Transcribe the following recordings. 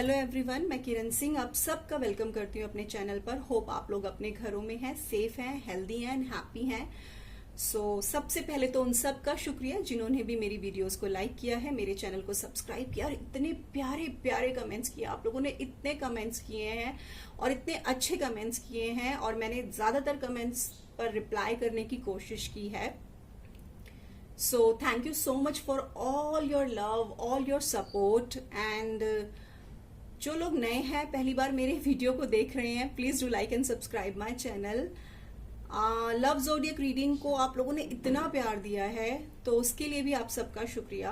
Hello everyone, मैं किरण सिंह आप सबका वेलकम करती हूँ अपने चैनल पर। होप आप लोग अपने घरों में हैं, सेफ हैं, हेल्दी हैं एंड हैप्पी हैं। सबसे पहले तो उन सब का शुक्रिया जिन्होंने भी मेरी वीडियोस को लाइक किया है, मेरे चैनल को सब्सक्राइब किया और इतने प्यारे प्यारे कमेंट्स किए। आप लोगों ने इतने कमेंट्स किए हैं और इतने अच्छे कमेंट्स किए हैं और मैंने ज्यादातर कमेंट्स पर रिप्लाई करने की कोशिश की है। So thank you so much for all your love, all your support and जो लोग नए हैं, पहली बार मेरे वीडियो को देख रहे हैं, please do like and subscribe my channel. Love zodiac reading को आप लोगों ने इतना प्यार दिया है तो उसके लिए भी आप सबका शुक्रिया।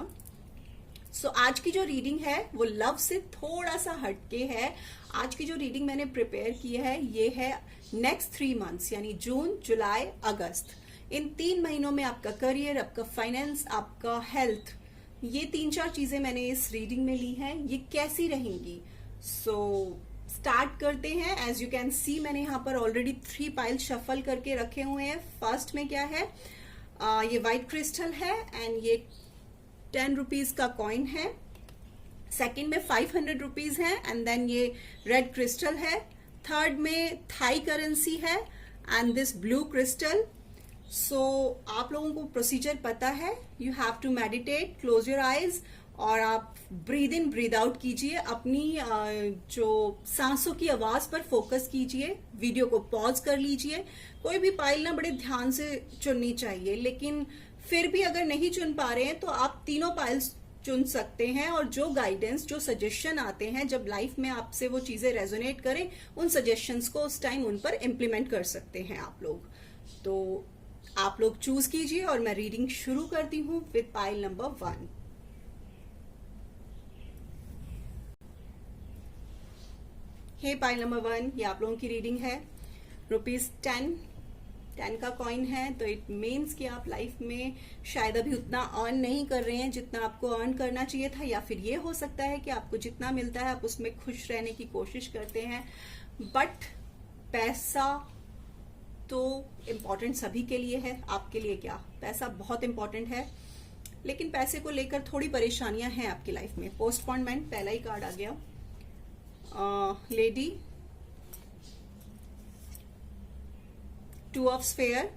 आज की जो रीडिंग है वो लव से थोड़ा सा हटके है। आज की जो रीडिंग मैंने प्रिपेयर की है ये है नेक्स्ट 3 मंथ्स यानी जून, जुलाई, अगस्त। इन 3 महीनों में आपका करियर, आपका फाइनेंस, आपका हेल्थ, ये 3-4 चीजें मैंने इस रीडिंग में ली हैं। ये कैसी रहेंगी? स्टार्ट करते हैं। एज यू कैन सी मैंने यहाँ पर ऑलरेडी 3 पाइल शफल करके रखे हुए हैं। फर्स्ट में क्या है, ये व्हाइट क्रिस्टल है एंड ये 10 रुपीज का कॉइन है। सेकंड में 500 रुपीज है एंड देन ये रेड क्रिस्टल है। थर्ड में थाई करेंसी है एंड दिस ब्लू क्रिस्टल। आप लोगों को प्रोसीजर पता है। You have to meditate, close your eyes और आप ब्रीद इन ब्रीद आउट कीजिए। अपनी जो सांसों की आवाज पर फोकस कीजिए। वीडियो को पॉज कर लीजिए। कोई भी पाइल ना बड़े ध्यान से चुननी चाहिए, लेकिन फिर भी अगर नहीं चुन पा रहे हैं तो आप तीनों पाइल्स चुन सकते हैं और जो गाइडेंस, जो सजेशन आते हैं, जब लाइफ में आपसे वो चीजें रेजोनेट करें, उन सजेशंस को उस टाइम उन पर इम्प्लीमेंट कर सकते हैं आप लोग। तो आप लोग चूज कीजिए और मैं रीडिंग शुरू करती हूं with pile number 1। Hey pile number 1, ये आप लोगों की रीडिंग है। ₹10 का कॉइन है, तो इट मीन्स कि आप लाइफ में शायद अभी उतना अर्न नहीं कर रहे हैं जितना आपको अर्न करना चाहिए था, या फिर ये हो सकता है कि आपको जितना मिलता है आप उसमें खुश रहने की कोशिश करते हैं। बट पैसा तो इम्पोर्टेंट सभी के लिए है, आपके लिए क्या, पैसा बहुत इम्पोर्टेंट है, लेकिन पैसे को लेकर थोड़ी परेशानियां हैं आपकी लाइफ में। पोस्टपोनमेंट, पहला ही कार्ड आ गया। Lady, 2 of sphere,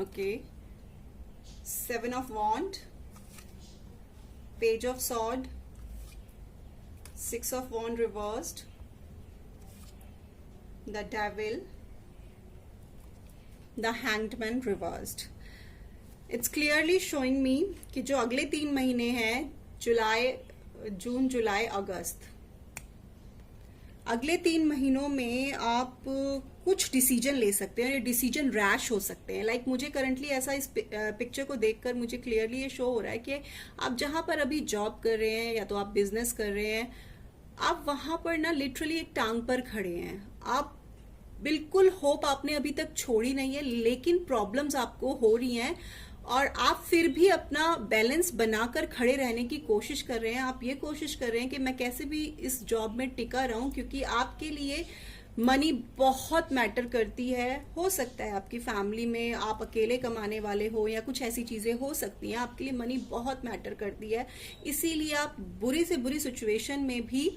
okay, 7 of wand, page of sword, 6 of wand reversed, the devil, the hanged reversed. It's clearly showing me कि जो अगले 3 महीने हैं, जून, जुलाई, अगस्त, अगले 3 महीनों में आप कुछ डिसीजन ले सकते हैं। ये डिसीजन रैश हो सकते हैं। लाइक मुझे करंटली ऐसा इस पिक्चर को देखकर मुझे क्लियरली ये शो हो रहा है कि आप जहां पर अभी जॉब कर रहे हैं या तो आप बिजनेस कर रहे हैं, आप वहां पर ना लिटरली एक टांग पर खड़े हैं। आप बिल्कुल होप आपने अभी तक छोड़ी नहीं है, लेकिन प्रॉब्लम्स आपको हो रही हैं और आप फिर भी अपना बैलेंस बनाकर खड़े रहने की कोशिश कर रहे हैं। आप ये कोशिश कर रहे हैं कि मैं कैसे भी इस जॉब में टिका रहूं, क्योंकि आपके लिए मनी बहुत मैटर करती है। हो सकता है आपकी फैमिली में आप अकेले कमाने वाले हो या कुछ ऐसी चीजें हो सकती हैं, आपके लिए मनी बहुत मैटर करती है। इसीलिए आप बुरी से बुरी सिचुएशन में भी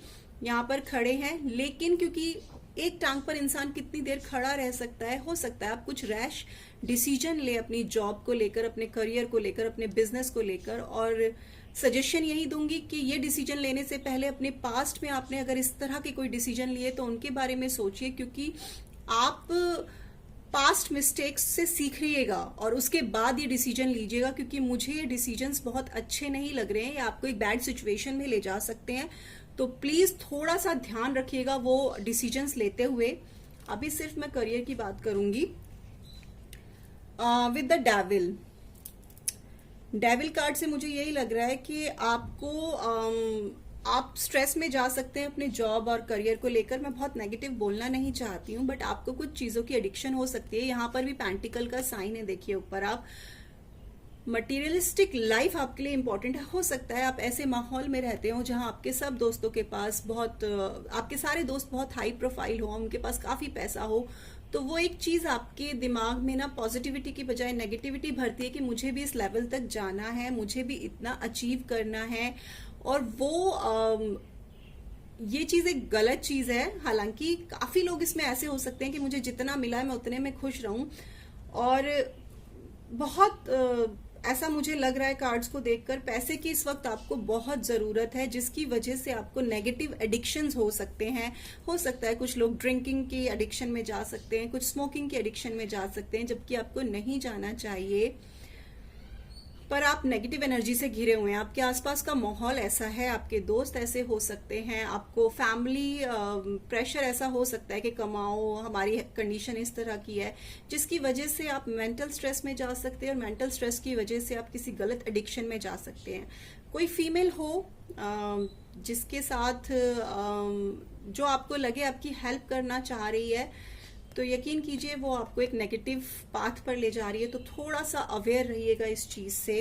यहाँ पर खड़े हैं। लेकिन क्योंकि एक टांग पर इंसान कितनी देर खड़ा रह सकता है, हो सकता है आप कुछ रैश डिसीजन ले अपनी जॉब को लेकर, अपने करियर को लेकर, अपने बिजनेस को लेकर। और सजेशन यही दूंगी कि ये डिसीजन लेने से पहले अपने पास्ट में आपने अगर इस तरह के कोई डिसीजन लिए तो उनके बारे में सोचिए, क्योंकि आप पास्ट मिस्टेक्स से सीखिएगा और उसके बाद ये डिसीजन लीजिएगा। क्योंकि मुझे ये डिसीजंस बहुत अच्छे नहीं लग रहे हैं, या आपको एक बैड सिचुएशन में ले जा सकते हैं। तो प्लीज थोड़ा सा ध्यान रखिएगा वो डिसीजंस लेते हुए। अभी सिर्फ मैं करियर की बात करूंगी। विद द डेविल कार्ड से मुझे यही लग रहा है कि आपको आप स्ट्रेस में जा सकते हैं अपने जॉब और करियर को लेकर। मैं बहुत नेगेटिव बोलना नहीं चाहती हूँ, बट आपको कुछ चीजों की एडिक्शन हो सकती है। यहाँ पर भी पेंटिकल का साइन है, देखिए ऊपर। आप मटीरियलिस्टिक लाइफ आपके लिए इंपॉर्टेंट है। हो सकता है आप ऐसे माहौल में रहते हो जहां आपके सब दोस्तों के पास आपके सारे दोस्त बहुत हाई प्रोफाइल हो, उनके पास काफी पैसा हो, तो वो एक चीज आपके दिमाग में ना पॉजिटिविटी की बजाय नेगेटिविटी भरती है कि मुझे भी इस लेवल तक जाना है, मुझे भी इतना अचीव करना है। और वो ये चीज एक गलत चीज है। हालांकि काफी लोग इसमें ऐसे हो सकते हैं कि मुझे जितना मिला है मैं उतने में खुश रहूं, और बहुत ऐसा मुझे लग रहा है कार्ड्स को देखकर पैसे की इस वक्त आपको बहुत जरूरत है, जिसकी वजह से आपको नेगेटिव एडिक्शंस हो सकते हैं। हो सकता है कुछ लोग ड्रिंकिंग की एडिक्शन में जा सकते हैं, कुछ स्मोकिंग की एडिक्शन में जा सकते हैं, जबकि आपको नहीं जाना चाहिए। पर आप नेगेटिव एनर्जी से घिरे हुए हैं, आपके आसपास का माहौल ऐसा है, आपके दोस्त ऐसे हो सकते हैं, आपको फैमिली प्रेशर ऐसा हो सकता है कि कमाओ, हमारी कंडीशन इस तरह की है, जिसकी वजह से आप मेंटल स्ट्रेस में जा सकते हैं, और मेंटल स्ट्रेस की वजह से आप किसी गलत एडिक्शन में जा सकते हैं। कोई फीमेल हो जिसके साथ जो आपको लगे आपकी हेल्प करना चाह रही है, तो यकीन कीजिए वो आपको एक नेगेटिव पाथ पर ले जा रही है, तो थोड़ा सा अवेयर रहिएगा इस चीज से।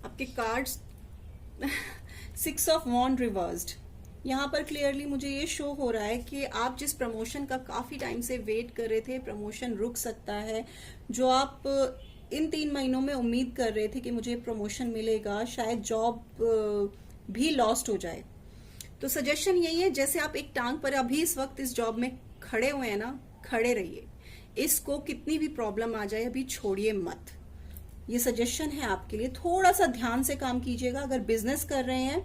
आपके कार्ड्स 6 ऑफ वॉन्ड रिवर्स्ड, यहाँ पर क्लियरली मुझे ये शो हो रहा है कि आप जिस प्रमोशन का काफी टाइम से वेट कर रहे थे, प्रमोशन रुक सकता है। जो आप इन 3 महीनों में उम्मीद कर रहे थे कि मुझे प्रमोशन मिलेगा, शायद जॉब भी लॉस्ट हो जाए। तो सजेशन यही है, जैसे आप एक टांग पर अभी इस वक्त इस जॉब में खड़े हुए हैं ना, खड़े रहिए। इसको कितनी भी प्रॉब्लम आ जाए अभी छोड़िए मत। ये सजेशन है आपके लिए। थोड़ा सा ध्यान से काम कीजिएगा। अगर बिजनेस कर रहे हैं,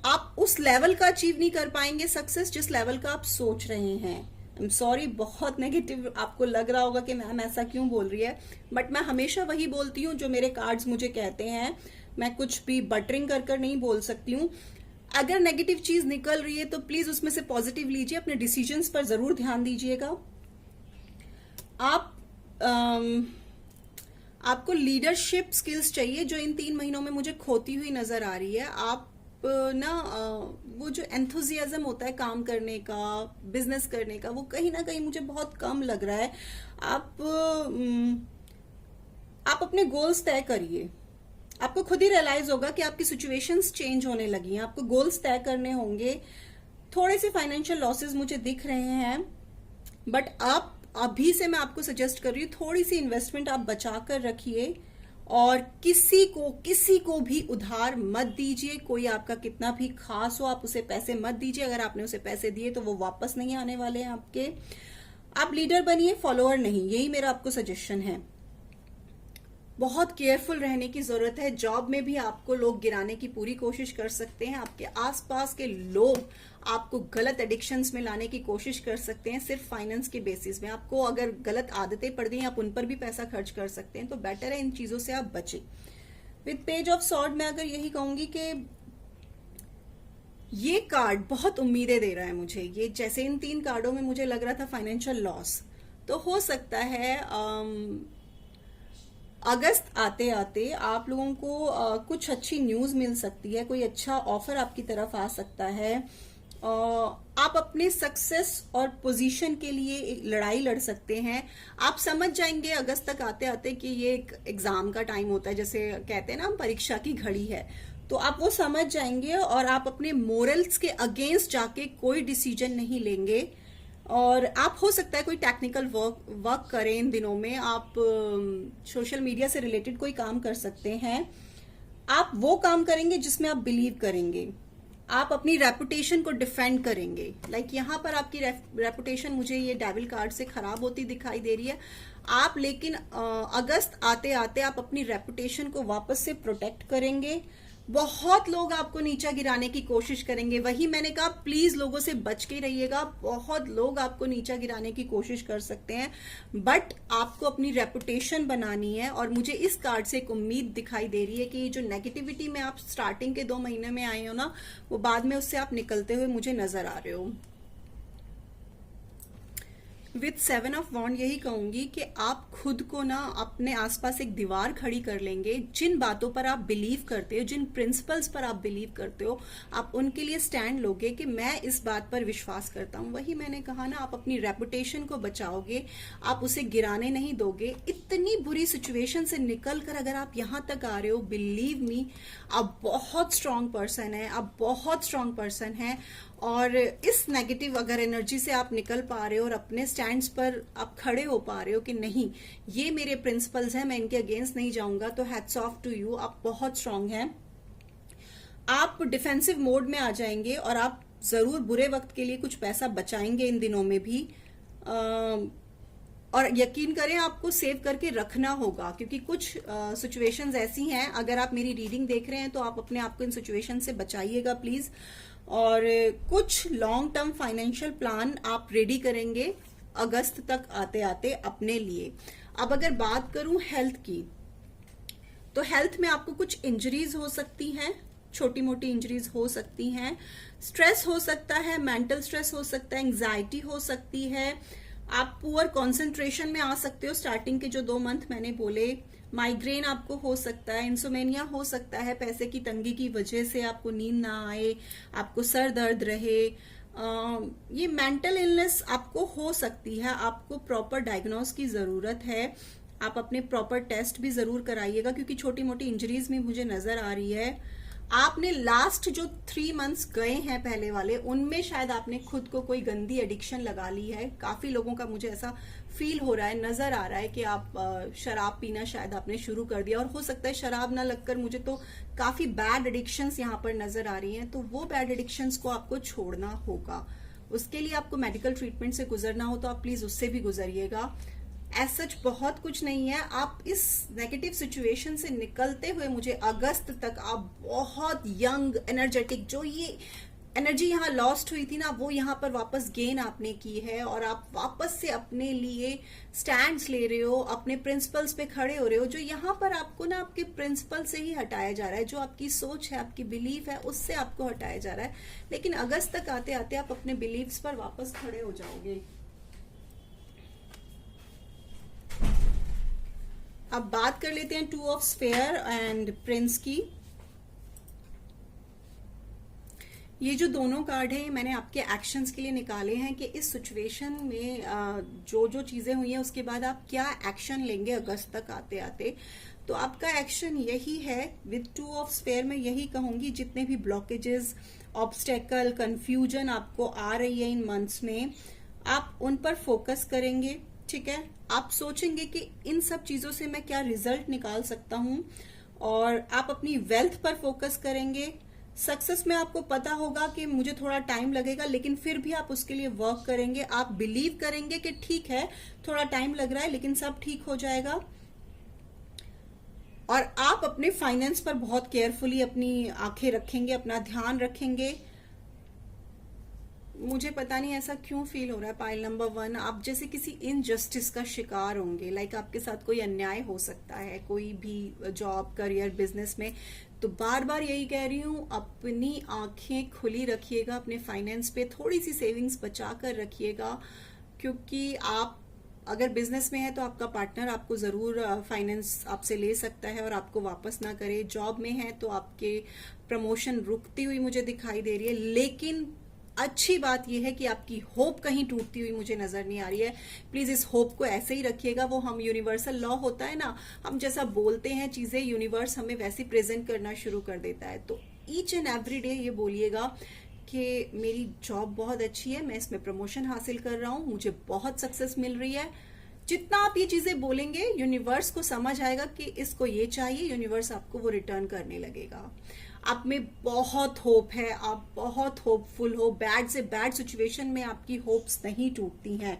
आप उस लेवल का अचीव नहीं कर पाएंगे सक्सेस जिस लेवल का आप सोच रहे हैं। आई एम सॉरी, बहुत नेगेटिव आपको लग रहा होगा कि मैम ऐसा क्यों बोल रही है, बट मैं हमेशा वही बोलती हूँ जो मेरे कार्ड्स मुझे कहते हैं। मैं कुछ भी बटरिंग कर नहीं बोल सकती हूँ। अगर नेगेटिव चीज निकल रही है तो प्लीज उसमें से पॉजिटिव लीजिए, अपने डिसीजंस पर जरूर ध्यान दीजिएगा। आपको लीडरशिप स्किल्स चाहिए, जो इन 3 महीनों में मुझे खोती हुई नजर आ रही है। आप वो जो एंथुजियाज्म होता है काम करने का, बिजनेस करने का, वो कहीं ना कहीं मुझे बहुत कम लग रहा है। आप अपने गोल्स तय करिए। आपको खुद ही रियलाइज होगा कि आपकी सिचुएशंस चेंज होने लगी हैं, आपको गोल्स तय करने होंगे। थोड़े से फाइनेंशियल लॉसेस मुझे दिख रहे हैं, बट आप अभी से मैं आपको सजेस्ट कर रही हूँ थोड़ी सी इन्वेस्टमेंट आप बचा कर रखिए, और किसी को भी उधार मत दीजिए। कोई आपका कितना भी खास हो, आप उसे पैसे मत दीजिए। अगर आपने उसे पैसे दिए तो वो वापस नहीं आने वाले हैं आपके। आप लीडर बनिए, फॉलोअर नहीं। यही मेरा आपको सजेशन है। बहुत केयरफुल रहने की जरूरत है। जॉब में भी आपको लोग गिराने की पूरी कोशिश कर सकते हैं। आपके आसपास के लोग आपको गलत एडिक्शंस में लाने की कोशिश कर सकते हैं, सिर्फ फाइनेंस के बेसिस में। आपको अगर गलत आदतें पड़ गई, आप उन पर भी पैसा खर्च कर सकते हैं। तो बेटर है इन चीजों से आप बचें। विद पेज ऑफ सॉर्ड मैं अगर यही कहूंगी कि ये कार्ड बहुत उम्मीदें दे रहा है मुझे। ये जैसे इन 3 कार्डों में मुझे लग रहा था फाइनेंशियल लॉस, तो हो सकता है अगस्त आते आते आप लोगों को कुछ अच्छी न्यूज मिल सकती है, कोई अच्छा ऑफर आपकी तरफ आ सकता है। आप अपने सक्सेस और पोजीशन के लिए एक लड़ाई लड़ सकते हैं। आप समझ जाएंगे अगस्त तक आते आते कि ये एक एग्जाम का टाइम होता है, जैसे कहते हैं ना हम, परीक्षा की घड़ी है। तो आप वो समझ जाएंगे, और आप अपने मोरल्स के अगेंस्ट जाके कोई डिसीजन नहीं लेंगे। और आप हो सकता है कोई टेक्निकल वर्क करें इन दिनों में। आप सोशल मीडिया से रिलेटेड कोई काम कर सकते हैं। आप वो काम करेंगे जिसमें आप बिलीव करेंगे। आप अपनी रेपुटेशन को डिफेंड करेंगे। यहाँ पर आपकी रेपुटेशन मुझे ये डेविल कार्ड से खराब होती दिखाई दे रही है। आप लेकिन अगस्त आते आते आप अपनी रेपुटेशन को वापस से प्रोटेक्ट करेंगे। बहुत लोग आपको नीचा गिराने की कोशिश करेंगे। वही मैंने कहा, प्लीज लोगों से बच के रहिएगा। बहुत लोग आपको नीचा गिराने की कोशिश कर सकते हैं, बट आपको अपनी रेपुटेशन बनानी है। और मुझे इस कार्ड से एक उम्मीद दिखाई दे रही है कि ये जो नेगेटिविटी में आप स्टार्टिंग के 2 महीने में आए हो ना, वो बाद में उससे आप निकलते हुए मुझे नजर आ रहे हो। विद 7 ऑफ वॉन्ड यही कहूंगी कि आप खुद को ना अपने आसपास एक दीवार खड़ी कर लेंगे। जिन बातों पर आप बिलीव करते हो, जिन प्रिंसिपल्स पर आप बिलीव करते हो, आप उनके लिए स्टैंड लोगे कि मैं इस बात पर विश्वास करता हूं। वही मैंने कहा ना, आप अपनी रेपुटेशन को बचाओगे, आप उसे गिराने नहीं दोगे। इतनी बुरी सिचुएशन से निकल कर अगर आप यहां तक आ रहे हो, बिलीव मी, आप बहुत स्ट्रांग पर्सन है, आप बहुत स्ट्रांग पर्सन है। और इस नेगेटिव अगर एनर्जी से आप निकल पा रहे हो और अपने स्टैंड्स पर आप खड़े हो पा रहे हो कि नहीं, ये मेरे प्रिंसिपल्स हैं, मैं इनके अगेंस्ट नहीं जाऊंगा, तो हैट्स ऑफ टू यू, आप बहुत स्ट्रांग हैं। आप डिफेंसिव मोड में आ जाएंगे और आप जरूर बुरे वक्त के लिए कुछ पैसा बचाएंगे इन दिनों में भी। और यकीन करें आपको सेव करके रखना होगा, क्योंकि कुछ सिचुएशंस ऐसी हैं, अगर आप मेरी रीडिंग देख रहे हैं तो आप अपने आप को इन सिचुएशन से बचाइएगा प्लीज। और कुछ लॉन्ग टर्म फाइनेंशियल प्लान आप रेडी करेंगे अगस्त तक आते आते अपने लिए। अब अगर बात करूं हेल्थ की, तो हेल्थ में आपको कुछ इंजरीज हो सकती हैं, छोटी मोटी इंजरीज हो सकती हैं, स्ट्रेस हो सकता है, मेंटल स्ट्रेस हो सकता है, एंजाइटी हो सकती है, आप पुअर कंसंट्रेशन में आ सकते हो स्टार्टिंग के जो 2 मंथ मैंने बोले, माइग्रेन आपको हो सकता है, इंसोमेनिया हो सकता है, पैसे की तंगी की वजह से आपको नींद ना आए, आपको सर दर्द रहे, ये मेंटल इलनेस आपको हो सकती है। आपको प्रॉपर डायग्नोस की जरूरत है, आप अपने प्रॉपर टेस्ट भी जरूर कराइएगा, क्योंकि छोटी मोटी इंजरीज भी मुझे नजर आ रही है। आपने लास्ट जो 3 मंथ्स गए हैं पहले वाले, उनमें शायद आपने खुद को कोई गंदी एडिक्शन लगा ली है। काफी लोगों का मुझे ऐसा फील हो रहा है, नजर आ रहा है कि आप शराब पीना शायद आपने शुरू कर दिया, और हो सकता है शराब ना लगकर मुझे तो काफी बैड एडिक्शंस यहाँ पर नजर आ रही हैं। तो वो बैड एडिक्शंस को आपको छोड़ना होगा, उसके लिए आपको मेडिकल ट्रीटमेंट से गुजरना हो तो आप प्लीज उससे भी गुजरिएगा। एज सच बहुत कुछ नहीं है, आप इस नेगेटिव सिचुएशन से निकलते हुए मुझे अगस्त तक आप बहुत यंग एनर्जेटिक, जो ये एनर्जी यहाँ लॉस्ट हुई थी ना, वो यहाँ पर वापस गेन आपने की है, और आप वापस से अपने लिए स्टैंड्स ले रहे हो, अपने प्रिंसिपल्स पे खड़े हो रहे हो। जो यहाँ पर आपको ना आपके प्रिंसिपल से ही हटाया जा रहा है, जो आपकी सोच है, आपकी बिलीफ है, उससे आपको हटाया जा रहा है। लेकिन अगस्त तक आते आते आप अपने बिलीव्स पर वापस खड़े हो जाओगे। अब बात कर लेते हैं 2 ऑफ स्फेयर एंड प्रिंस की। ये जो दोनों कार्ड है मैंने आपके एक्शंस के लिए निकाले हैं कि इस सिचुएशन में जो जो चीजें हुई हैं उसके बाद आप क्या एक्शन लेंगे अगस्त तक आते आते। तो आपका एक्शन यही है, विद 2 ऑफ स्फेयर में यही कहूंगी, जितने भी ब्लॉकेजेस, ऑब्स्टेकल, कंफ्यूजन आपको आ रही है इन मंथ्स में, आप उन पर फोकस करेंगे। ठीक है, आप सोचेंगे कि इन सब चीजों से मैं क्या रिजल्ट निकाल सकता हूं, और आप अपनी वेल्थ पर फोकस करेंगे। सक्सेस में आपको पता होगा कि मुझे थोड़ा टाइम लगेगा, लेकिन फिर भी आप उसके लिए वर्क करेंगे। आप बिलीव करेंगे कि ठीक है थोड़ा टाइम लग रहा है लेकिन सब ठीक हो जाएगा। और आप अपने फाइनेंस पर बहुत केयरफुली अपनी आंखें रखेंगे, अपना ध्यान रखेंगे। मुझे पता नहीं ऐसा क्यों फील हो रहा है, पाइल नंबर 1, आप जैसे किसी इनजस्टिस का शिकार होंगे। लाइक आपके साथ कोई अन्याय हो सकता है, कोई भी जॉब, करियर, बिजनेस में। तो बार बार यही कह रही हूं, अपनी आंखें खुली रखिएगा, अपने फाइनेंस पे थोड़ी सी सेविंग्स बचा कर रखिएगा, क्योंकि आप अगर बिजनेस में है तो आपका पार्टनर आपको जरूर फाइनेंस आपसे ले सकता है और आपको वापस ना करे। जॉब में है तो आपके प्रमोशन रुकती हुई मुझे दिखाई दे रही है, लेकिन अच्छी बात यह है कि आपकी होप कहीं टूटती हुई मुझे नजर नहीं आ रही है। प्लीज इस होप को ऐसे ही रखिएगा। वो हम यूनिवर्सल लॉ होता है ना, हम जैसा बोलते हैं चीजें यूनिवर्स हमें वैसे प्रेजेंट करना शुरू कर देता है। तो ईच एंड एवरी डे ये बोलिएगा कि मेरी जॉब बहुत अच्छी है, मैं इसमें प्रमोशन हासिल कर रहा हूं, मुझे बहुत सक्सेस मिल रही है। जितना आप ये चीजें बोलेंगे यूनिवर्स को समझ आएगा कि इसको ये चाहिए, यूनिवर्स आपको वो रिटर्न करने लगेगा। आप में बहुत होप है, आप बहुत होपफुल हो, बैड से बैड सिचुएशन में आपकी होप्स नहीं टूटती हैं।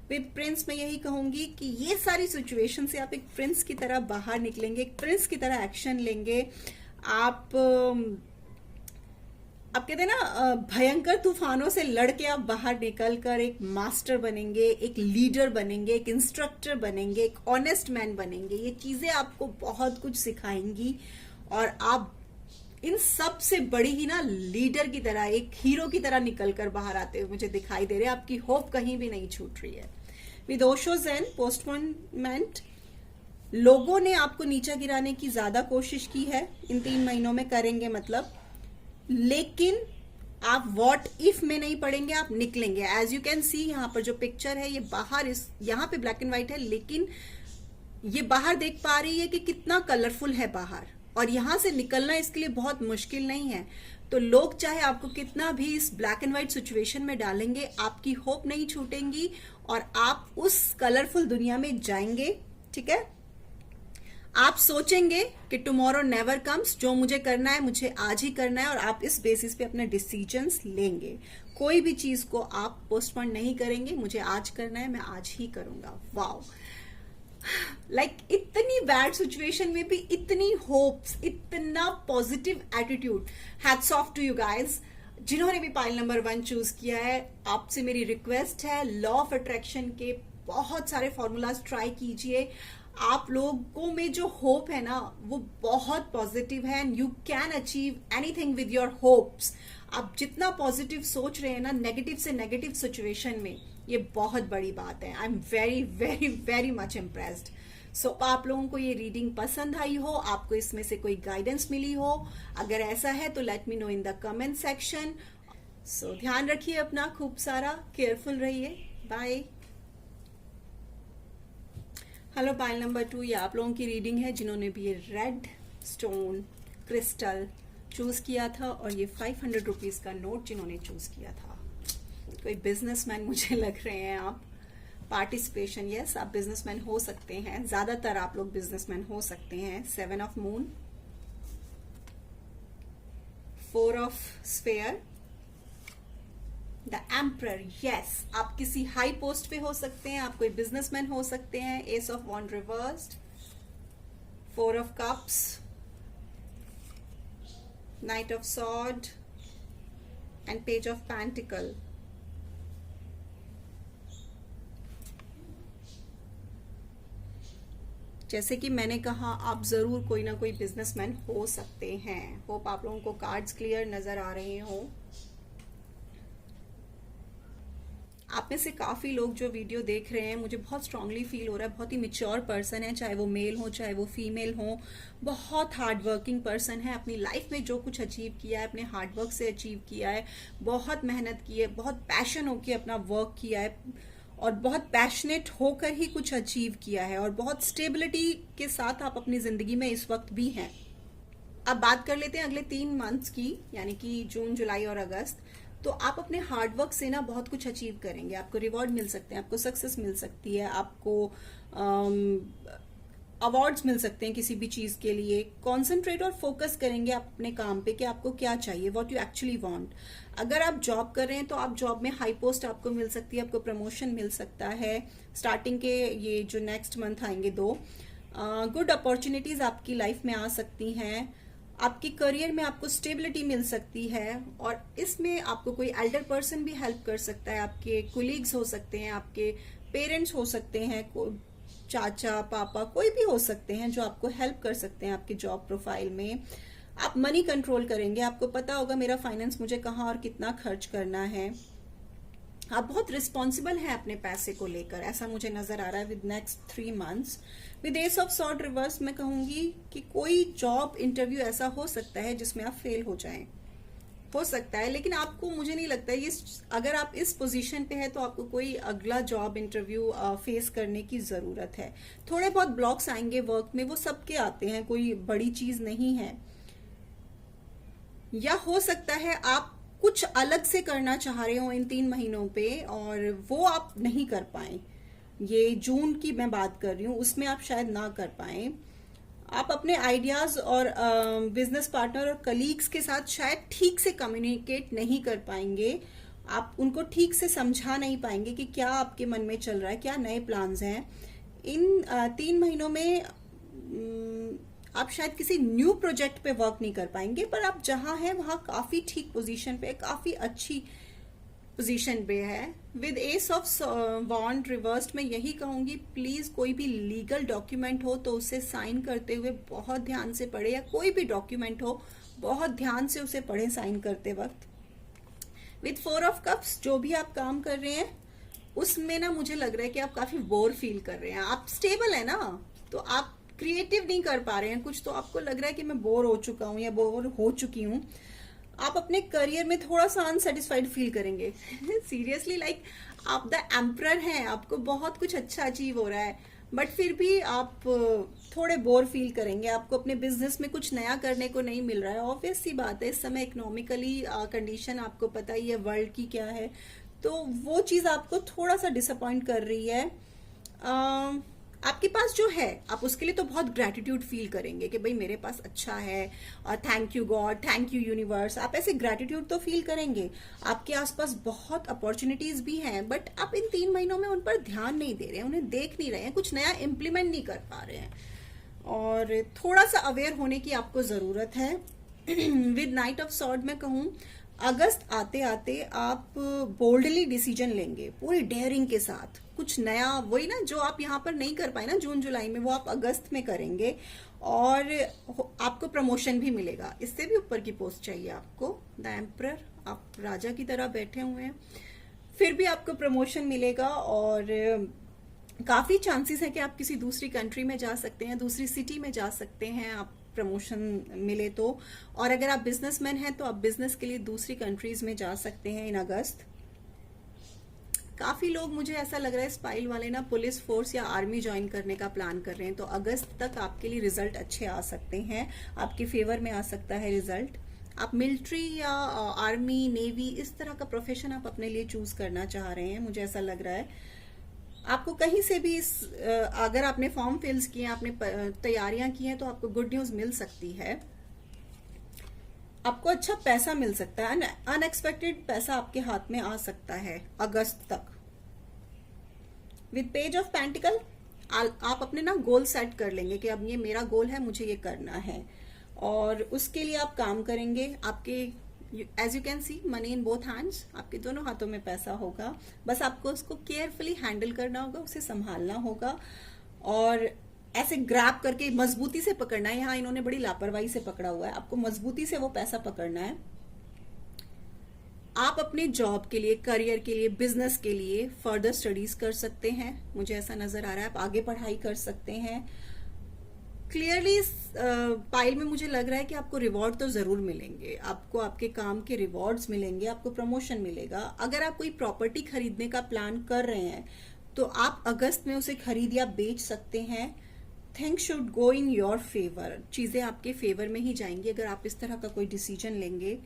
विद प्रिंस मैं यही कहूंगी कि ये सारी सिचुएशन से आप एक प्रिंस की तरह बाहर निकलेंगे, एक प्रिंस की तरह एक्शन लेंगे। आप कहते हैं ना, भयंकर तूफानों से लड़के आप बाहर निकलकर एक मास्टर बनेंगे, एक लीडर बनेंगे, एक इंस्ट्रक्टर बनेंगे, एक ऑनेस्ट मैन बनेंगे। ये चीजें आपको बहुत कुछ सिखाएंगी और आप इन सब से बड़ी ही ना लीडर की तरह, एक हीरो की तरह निकलकर बाहर आते हुए मुझे दिखाई दे रहे हैं। आपकी होप कहीं भी नहीं छूट रही है। विद ओशो ज़ेन पोस्टपोनमेंट, लोगों ने आपको नीचा गिराने की ज्यादा कोशिश की है, इन 3 महीनों में करेंगे मतलब, लेकिन आप व्हाट इफ में नहीं पड़ेंगे, आप निकलेंगे। एज यू कैन सी यहाँ पर जो पिक्चर है, ये बाहर यहाँ पे ब्लैक एंड व्हाइट है, लेकिन ये बाहर देख पा रही है कि कितना कलरफुल है बाहर, और यहां से निकलना इसके लिए बहुत मुश्किल नहीं है। तो लोग चाहे आपको कितना भी इस ब्लैक एंड व्हाइट सिचुएशन में डालेंगे, आपकी होप नहीं छूटेंगी और आप उस कलरफुल दुनिया में जाएंगे। ठीक है, आप सोचेंगे कि टुमारो नेवर कम्स, जो मुझे करना है मुझे आज ही करना है, और आप इस बेसिस पे अपने डिसीजंस लेंगे। कोई भी चीज को आप पोस्टपोन नहीं करेंगे, मुझे आज करना है, मैं आज ही करूंगा। वाओ, लाइक इतनी बैड सिचुएशन में भी इतनी होप्स, इतना positive attitude. Hats off to you guys जिन्होंने भी पाइल नंबर 1 चूज किया है। आपसे मेरी रिक्वेस्ट है, लॉ ऑफ अट्रैक्शन के बहुत सारे फॉर्मूलाज ट्राई कीजिए। आप लोगों में जो होप है ना वो बहुत पॉजिटिव है, and you can achieve anything with your hopes. आप जितना पॉजिटिव सोच रहे हैं ना नेगेटिव से नेगेटिव सिचुएशन में, ये बहुत बड़ी बात है। I am very very very much impressed. So आप लोगों को ये रीडिंग पसंद आई हो, आपको इसमें से कोई गाइडेंस मिली हो, अगर ऐसा है तो let me know in the comment section. So ध्यान रखिए अपना खूब सारा, केयरफुल रहिए, बाय। हेलो पाइल नंबर 2, ये आप लोगों की रीडिंग है जिन्होंने भी ये रेड स्टोन क्रिस्टल चूज किया था, और ये 500 रुपीज का नोट जिन्होंने चूज किया था। कोई बिजनेसमैन मुझे लग रहे हैं आप। पार्टिसिपेशन, यस आप बिजनेसमैन हो सकते हैं, ज्यादातर आप लोग बिजनेसमैन हो सकते हैं। 7 of moon, 4 of sphere, the emperor, yes आप किसी हाई पोस्ट पे हो सकते हैं, आप कोई बिजनेसमैन हो सकते हैं। Ace of wand reversed, 4 of cups, knight of sword and page of pentacle. जैसे कि मैंने कहा, आप जरूर कोई ना कोई बिजनेसमैन हो सकते हैं। होप आप लोगों को कार्ड्स क्लियर नजर आ रहे हो। आप में से काफी लोग जो वीडियो देख रहे हैं, मुझे बहुत स्ट्रांगली फील हो रहा है, बहुत ही मैच्योर पर्सन है, चाहे वो मेल हो चाहे वो फीमेल हो। बहुत हार्ड वर्किंग पर्सन है, अपनी लाइफ में जो कुछ अचीव किया है अपने हार्डवर्क से अचीव किया है, बहुत मेहनत की है, बहुत पैशन होकर अपना वर्क किया है, और बहुत पैशनेट होकर ही कुछ अचीव किया है, और बहुत स्टेबिलिटी के साथ आप अपनी जिंदगी में इस वक्त भी हैं। अब बात कर लेते हैं अगले 3 मंथ्स की, यानी कि जून, जुलाई और अगस्त। तो आप अपने हार्डवर्क से ना बहुत कुछ अचीव करेंगे, आपको रिवॉर्ड मिल सकते हैं, आपको सक्सेस मिल सकती है, आपको अवार्ड्स मिल सकते हैं किसी भी चीज के लिए। कॉन्सेंट्रेट और फोकस करेंगे आप अपने काम पे कि आपको क्या चाहिए, व्हाट यू एक्चुअली वांट। अगर आप जॉब कर रहे हैं तो आप जॉब में हाई पोस्ट आपको मिल सकती है, आपको प्रमोशन मिल सकता है। स्टार्टिंग के ये जो नेक्स्ट मंथ आएंगे 2 गुड अपॉर्चुनिटीज आपकी लाइफ में आ सकती हैं। आपकी करियर में आपको स्टेबिलिटी मिल सकती है, और इसमें आपको कोई एल्डर पर्सन भी हेल्प कर सकता है। आपके कोलीग्स हो सकते हैं, आपके पेरेंट्स हो सकते हैं, चाचा पापा कोई भी हो सकते हैं जो आपको हेल्प कर सकते हैं आपके जॉब प्रोफाइल में। आप मनी कंट्रोल करेंगे, आपको पता होगा मेरा फाइनेंस मुझे कहाँ और कितना खर्च करना है। आप बहुत रिस्पॉन्सिबल हैं अपने पैसे को लेकर, ऐसा मुझे नजर आ रहा है with next 3 months. With ace of sword reverse मैं कहूंगी कि कोई जॉब इंटरव्यू ऐसा हो सकता है जिसमें आप फेल हो जाएं, हो सकता है, लेकिन आपको, मुझे नहीं लगता ये, अगर आप इस पोजीशन पे है तो आपको कोई अगला जॉब इंटरव्यू फेस करने की जरूरत है। थोड़े बहुत ब्लॉक्स आएंगे वर्क में, वो सबके आते हैं, कोई बड़ी चीज नहीं है। या हो सकता है आप कुछ अलग से करना चाह रहे हो इन 3 महीनों पे, और वो आप नहीं कर पाए। ये जून की मैं बात कर रही हूँ, उसमें आप शायद ना कर पाए। आप अपने आइडियाज और बिजनेस पार्टनर और कलीग्स के साथ शायद ठीक से कम्युनिकेट नहीं कर पाएंगे, आप उनको ठीक से समझा नहीं पाएंगे कि क्या आपके मन में चल रहा है, क्या नए प्लान्स हैं। इन 3 महीनों में आप शायद किसी न्यू प्रोजेक्ट पे वर्क नहीं कर पाएंगे, पर आप जहां हैं वहां काफी ठीक पोजीशन पे, काफी अच्छी पोजीशन पे है। With ace of wand reversed मैं यही कहूंगी, प्लीज कोई भी लीगल डॉक्यूमेंट हो तो उसे साइन करते हुए बहुत ध्यान से पढ़े, या कोई भी डॉक्यूमेंट हो बहुत ध्यान से उसे पढ़े साइन करते वक्त। विद 4 ऑफ कप्स जो भी आप काम कर रहे हैं उसमें ना मुझे लग रहा है कि आप काफी बोर फील कर रहे हैं। आप स्टेबल है ना, तो आप क्रिएटिव नहीं कर पा रहे हैं कुछ, तो आपको लग रहा है कि मैं बोर हो चुका हूं या बोर हो चुकी हूं। आप अपने करियर में थोड़ा सा अनसेटिस्फाइड फील करेंगे। सीरियसली, लाइक आप द एम्परर हैं, आपको बहुत कुछ अच्छा अचीव हो रहा है, बट फिर भी आप थोड़े बोर फील करेंगे। आपको अपने बिजनेस में कुछ नया करने को नहीं मिल रहा है। ऑब्वियस सी बात है, इस समय इकोनॉमिकली कंडीशन आपको पता ही है वर्ल्ड की क्या है, तो वो चीज आपको थोड़ा सा डिसअपॉइंट कर रही है। आपके पास जो है आप उसके लिए तो बहुत ग्रेटिट्यूड फील करेंगे कि भाई मेरे पास अच्छा है, और thank you God, thank you universe, आप ऐसे ग्रेटिट्यूड तो फील करेंगे। आपके आसपास बहुत अपॉर्चुनिटीज भी हैं, बट आप इन 3 महीनों में उन पर ध्यान नहीं दे रहे हैं, उन्हें देख नहीं रहे हैं, कुछ नया इम्प्लीमेंट नहीं कर पा रहे हैं, और थोड़ा सा अवेयर होने की आपको जरूरत है। विद नाइट ऑफ सॉर्ड मैं कहूं, अगस्त आते आते आप बोल्डली डिसीजन लेंगे, पूरी डेयरिंग के साथ, कुछ नया, वही ना जो आप यहाँ पर नहीं कर पाए ना जून जुलाई में, वो आप अगस्त में करेंगे, और आपको प्रमोशन भी मिलेगा। इससे भी ऊपर की पोस्ट चाहिए आपको, द एम्परर, आप राजा की तरह बैठे हुए हैं, फिर भी आपको प्रमोशन मिलेगा, और काफी चांसेस है कि आप किसी दूसरी कंट्री में जा सकते हैं, दूसरी सिटी में जा सकते हैं, आप प्रमोशन मिले तो। और अगर आप बिजनेसमैन हैं तो आप बिजनेस के लिए दूसरी कंट्रीज में जा सकते हैं इन अगस्त। काफी लोग, मुझे ऐसा लग रहा है स्पाइल वाले ना, पुलिस फोर्स या आर्मी ज्वाइन करने का प्लान कर रहे हैं, तो अगस्त तक आपके लिए रिजल्ट अच्छे आ सकते हैं, आपके फेवर में आ सकता है रिजल्ट। आप मिलिट्री या आर्मी, नेवी, इस तरह का प्रोफेशन आप अपने लिए चूज करना चाह रहे हैं, मुझे ऐसा लग रहा है। आपको कहीं से भी अगर आपने फॉर्म फिल्स किए, आपने तैयारियां की हैं, तो आपको गुड न्यूज मिल सकती है, आपको अच्छा पैसा मिल सकता है, अनएक्सपेक्टेड पैसा आपके हाथ में आ सकता है अगस्त तक। विद पेज ऑफ पेंटिकल आप अपने ना गोल सेट कर लेंगे कि अब ये मेरा गोल है, मुझे ये करना है, और उसके लिए आप काम करेंगे। आपके as you can see money in both hands, आपके दोनों हाथों में पैसा होगा, बस आपको उसको केयरफुली हैंडल करना होगा, उसे संभालना होगा, और ऐसे ग्रैब करके मजबूती से पकड़ना है। यहाँ इन्होंने बड़ी लापरवाही से पकड़ा हुआ है, आपको मजबूती से वो पैसा पकड़ना है। आप अपने जॉब के लिए, करियर के लिए, बिजनेस के लिए फर्दर स्टडीज कर सकते हैं, मुझे ऐसा नजर आ रहा है, आप आगे पढ़ाई कर सकते हैं। क्लियरली इस पाइल में मुझे लग रहा है कि आपको रिवॉर्ड तो जरूर मिलेंगे, आपको आपके काम के रिवॉर्ड्स मिलेंगे, आपको प्रमोशन मिलेगा। अगर आप कोई प्रॉपर्टी खरीदने का प्लान कर रहे हैं तो आप अगस्त में उसे खरीद या बेच सकते हैं। Things should go in your favour, चीजें आपके फेवर में ही जाएंगी अगर आप इस तरह का कोई डिसीजन लेंगे।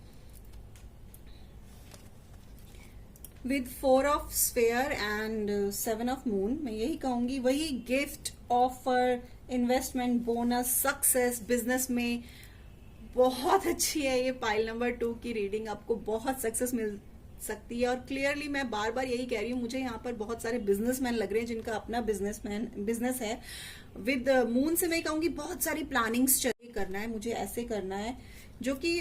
With 4 of sphere and 7 of moon, मैं यही कहूंगी, वही gift, offer, investment, bonus, success, business में बहुत अच्छी है ये पाइल नंबर 2 की रीडिंग, आपको बहुत सक्सेस मिल सकती है। और क्लियरली मैं बार बार यही कह रही हूँ, मुझे यहाँ पर बहुत सारे बिजनेसमैन लग रहे हैं जिनका अपना बिजनेस है। विद मून से मैं कहूंगी बहुत सारी प्लानिंग्स चाहिए, करना है मुझे, ऐसे करना है, जो कि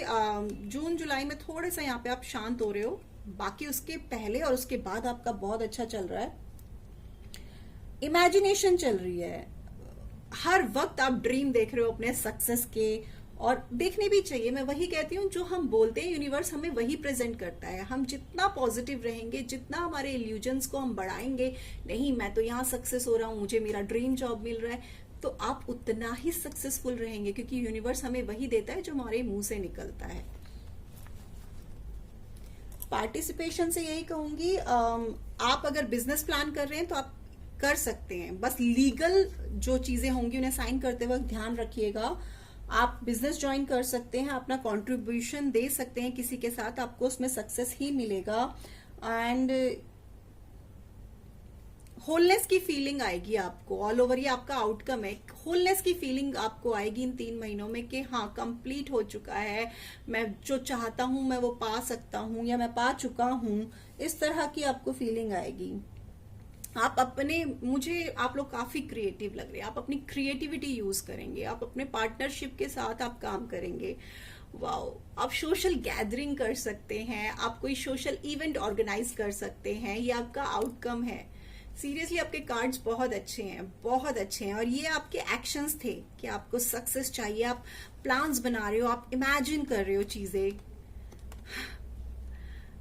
जून जुलाई में थोड़ा सा यहाँ पे आप शांत हो रहे हो, बाकी उसके पहले और उसके बाद आपका बहुत अच्छा चल रहा है। इमेजिनेशन चल रही है, हर वक्त आप ड्रीम देख रहे हो अपने सक्सेस के, और देखने भी चाहिए। मैं वही कहती हूँ, जो हम बोलते हैं यूनिवर्स हमें वही प्रेजेंट करता है। हम जितना पॉजिटिव रहेंगे, जितना हमारे इल्यूजन्स को हम बढ़ाएंगे, नहीं मैं तो यहाँ सक्सेस हो रहा हूँ, मुझे मेरा ड्रीम जॉब मिल रहा है, तो आप उतना ही सक्सेसफुल रहेंगे, क्योंकि यूनिवर्स हमें वही देता है जो हमारे मुंह से निकलता है। पार्टिसिपेशन से यही कहूंगी, आप अगर बिजनेस प्लान कर रहे हैं तो आप कर सकते हैं, बस लीगल जो चीजें होंगी उन्हें साइन करते वक्त ध्यान रखिएगा। आप बिजनेस ज्वाइन कर सकते हैं, अपना कंट्रीब्यूशन दे सकते हैं किसी के साथ, आपको उसमें सक्सेस ही मिलेगा, एंड होलनेस की फीलिंग आएगी आपको ऑल ओवर। ये आपका आउटकम है, होलनेस की फीलिंग आपको आएगी इन 3 महीनों में कि हाँ कंप्लीट हो चुका है, मैं जो चाहता हूं मैं वो पा सकता हूं, या मैं पा चुका हूं, इस तरह की आपको फीलिंग आएगी। आप अपने, मुझे आप लोग काफी क्रिएटिव लग रहे हैं, आप अपनी क्रिएटिविटी यूज करेंगे, आप अपने पार्टनरशिप के साथ आप काम करेंगे। वाओ, आप सोशल गैदरिंग कर सकते हैं, आप कोई सोशल इवेंट ऑर्गेनाइज कर सकते हैं, ये आपका आउटकम है। सीरियसली आपके कार्ड्स बहुत अच्छे हैं, बहुत अच्छे हैं, और ये आपके एक्शंस थे कि आपको सक्सेस चाहिए, आप प्लान्स बना रहे हो, आप इमेजिन कर रहे हो चीजें।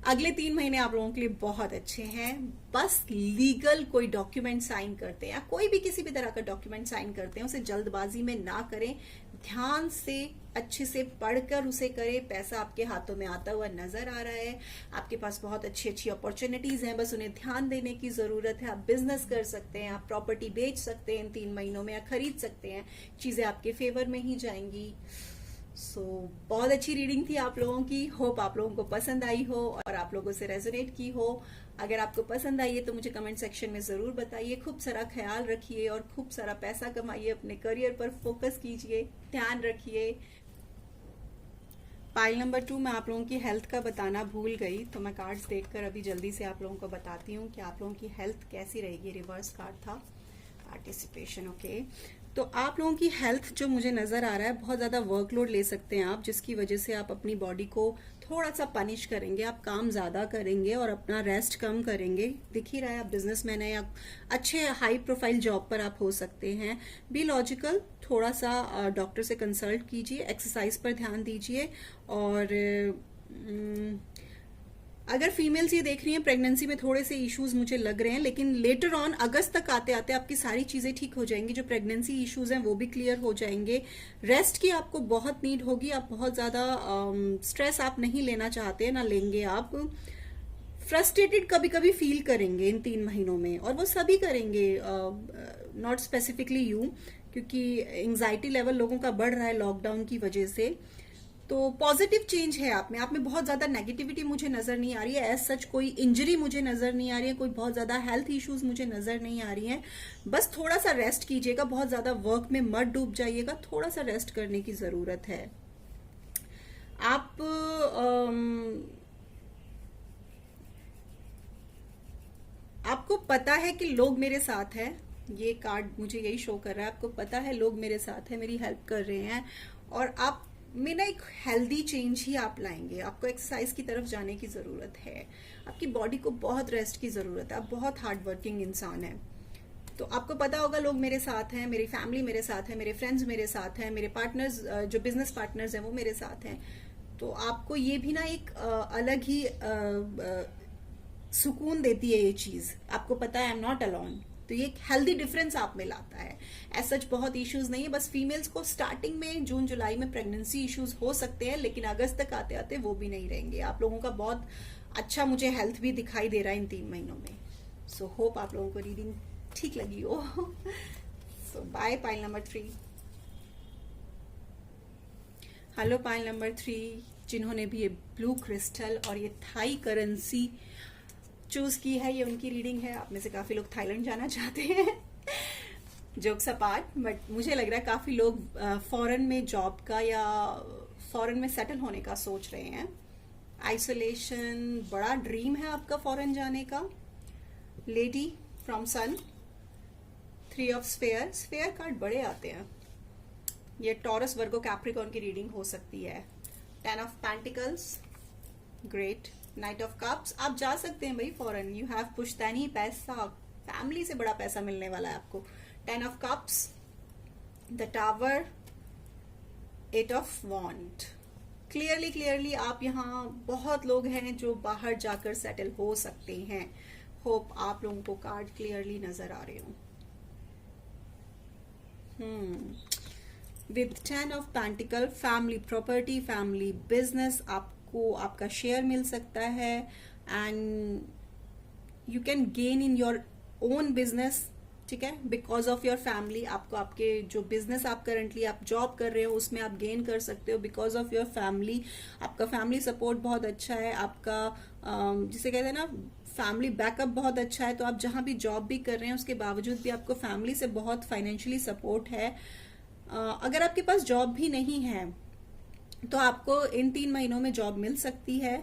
अगले 3 महीने आप लोगों के लिए बहुत अच्छे हैं। बस लीगल कोई डॉक्यूमेंट साइन करते हैं, या कोई भी किसी भी तरह का डॉक्यूमेंट साइन करते हैं, उसे जल्दबाजी में ना करें, ध्यान से अच्छे से पढ़कर उसे करें। पैसा आपके हाथों में आता हुआ नजर आ रहा है, आपके पास बहुत अच्छी अच्छी अपॉर्चुनिटीज हैं, बस उन्हें ध्यान देने की जरूरत है। आप बिजनेस कर सकते हैं, आप प्रॉपर्टी बेच सकते हैं इन 3 महीनों में, या खरीद सकते हैं, चीजें आपके फेवर में ही जाएंगी। सो बहुत अच्छी रीडिंग थी आप लोगों की। होप आप लोगों को पसंद आई हो और आप लोगों से रेजोनेट की हो। अगर आपको पसंद आई है तो मुझे कमेंट सेक्शन में जरूर बताइए। खूब सारा ख्याल रखिए और खूब सारा पैसा कमाइए, अपने करियर पर फोकस कीजिए, ध्यान रखिए। पाइल नंबर 2 मैं आप लोगों की हेल्थ का बताना भूल गई, तो मैं कार्ड्स देखकर अभी जल्दी से आप लोगों को बताती हूँ कि आप लोगों की हेल्थ कैसी रहेगी। रिवर्स कार्ड था पार्टिसिपेशन। ओके, तो आप लोगों की हेल्थ जो मुझे नजर आ रहा है, बहुत ज्यादा वर्कलोड ले सकते हैं आप, जिसकी वजह से आप अपनी बॉडी को थोड़ा सा पनिश करेंगे। आप काम ज्यादा करेंगे और अपना रेस्ट कम करेंगे। दिख ही रहा है आप बिजनेसमैन है या अच्छे हाई प्रोफाइल जॉब पर आप हो सकते हैं। बी लॉजिकल, थोड़ा सा डॉक्टर से कंसल्ट कीजिए, एक्सरसाइज पर ध्यान दीजिए। और अगर फीमेल्स ये देख रही हैं, प्रेगनेंसी में थोड़े से इश्यूज मुझे लग रहे हैं, लेकिन लेटर ऑन अगस्त तक आते आते आपकी सारी चीजें ठीक हो जाएंगी। जो प्रेगनेंसी इश्यूज हैं वो भी क्लियर हो जाएंगे। रेस्ट की आपको बहुत नीड होगी। आप बहुत ज्यादा स्ट्रेस आप नहीं लेना चाहते, ना लेंगे आप। फ्रस्ट्रेटेड कभी कभी फील करेंगे इन 3 महीनों में, और वो सभी करेंगे, नॉट स्पेसिफिकली यू, क्योंकि एंजाइटी लेवल लोगों का बढ़ रहा है लॉकडाउन की वजह से। तो पॉजिटिव चेंज है आप में बहुत ज्यादा नेगेटिविटी मुझे नजर नहीं आ रही है। एज सच कोई इंजरी मुझे नजर नहीं आ रही है, कोई बहुत ज्यादा हेल्थ इश्यूज मुझे नजर नहीं आ रही हैं। बस थोड़ा सा रेस्ट कीजिएगा, बहुत ज्यादा वर्क में मत डूब जाइएगा, थोड़ा सा रेस्ट करने की जरूरत है। आप आपको पता है कि लोग मेरे साथ हैं। ये कार्ड मुझे यही शो कर रहा है, आपको पता है लोग मेरे साथ हैं, मेरी हेल्प कर रहे हैं, और आप में ना एक हेल्दी चेंज ही आप लाएंगे। आपको एक्सरसाइज की तरफ जाने की जरूरत है। आपकी बॉडी को बहुत रेस्ट की जरूरत है। आप बहुत हार्ड वर्किंग इंसान है, तो आपको पता होगा लोग मेरे साथ हैं, मेरी फैमिली मेरे साथ है, मेरे फ्रेंड्स मेरे साथ हैं, मेरे पार्टनर्स जो बिजनेस पार्टनर्स हैं वो मेरे साथ हैं। तो आपको ये भी ना एक अलग ही सुकून देती है ये चीज। आपको पता है आई एम नॉट अलोन, तो ये एक हेल्दी डिफरेंस आप में लाता है। एज सच बहुत इश्यूज नहीं है, बस फीमेल्स को स्टार्टिंग में जून जुलाई में प्रेगनेंसी इश्यूज हो सकते हैं, लेकिन अगस्त तक आते आते वो भी नहीं रहेंगे। आप लोगों का बहुत अच्छा मुझे हेल्थ भी दिखाई दे रहा है इन 3 महीनों में। सो होप आप लोगों को रीडिंग ठीक लगी हो। So bye pile number 3। Hello pile number 3, जिन्होंने भी ये ब्लू क्रिस्टल और ये थाई करेंसी चूज की है, ये उनकी रीडिंग है। आप में से काफी लोग थाईलैंड जाना चाहते हैं। जोक्स अपार्ट, बट मुझे लग रहा है काफी लोग फॉरेन में जॉब का या फॉरेन में सेटल होने का सोच रहे हैं। आइसोलेशन बड़ा ड्रीम है आपका फॉरेन जाने का। Lady from sun, 3 of sphere, sphere card बड़े आते हैं। ये टॉरस वर्गो कैप्रिकॉर्न की रीडिंग हो सकती है। 10 of pentacles, great. Knight of cups, आप जा सकते हैं भाई फॉरेन, यू हैव पुश्तैनी पैसा, फैमिली से बड़ा पैसा मिलने वाला है आपको। 10 of cups, the tower, 8 of wand. Clearly आप यहाँ बहुत लोग हैं जो बाहर जाकर सेटल हो सकते हैं। होप आप लोगों को कार्ड क्लियरली नजर आ रहे हो। With 10 of pentacle, family property, family business, आपको आपका शेयर मिल सकता है, and you can gain in your own business, ठीक है, बिकॉज ऑफ योर फैमिली। आपको आपके जो बिजनेस आप करंटली आप जॉब कर रहे हो उसमें आप गेन कर सकते हो बिकॉज ऑफ योर फैमिली। आपका फैमिली सपोर्ट बहुत अच्छा है, आपका जिसे कहते हैं ना फैमिली बैकअप बहुत अच्छा है। तो आप जहां भी जॉब भी कर रहे हैं उसके बावजूद भी आपको फैमिली से बहुत फाइनेंशियली सपोर्ट है। अगर आपके पास जॉब भी नहीं है तो आपको इन 3 महीनों में जॉब मिल सकती है,